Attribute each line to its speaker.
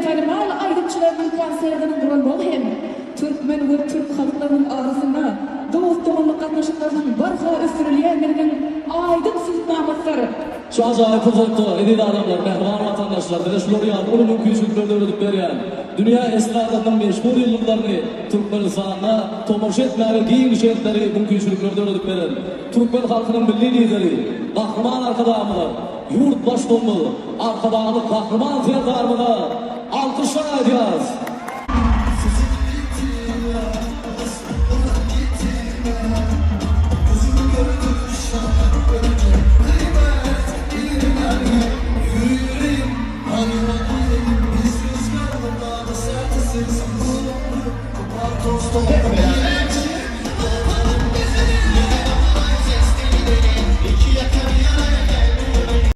Speaker 1: tanımal ayrımçılarının konserlerinin kurulmalı hem Türkmen ve Türk halklarının arasında dost-doğanlık katnaşıklarının barha ösürülyenlerinin aydın süznamazları.
Speaker 2: Şu acayip huzurtu, edil adamlar, mehvan vatandaşlar, Dereşloriyan, ulunun küçüklerde ödüp veriyen, dünya esnadının meşhur yıllıklarını Türkmenistan'da tomoş etmeye giyin şehitleri bu küçüklerde ödüp veren, Türkmen halkının milli lideri, kahraman arkadağımını, yurt başdomu, arkadağını kahraman fiyatarımını alkışlar edeceğiz.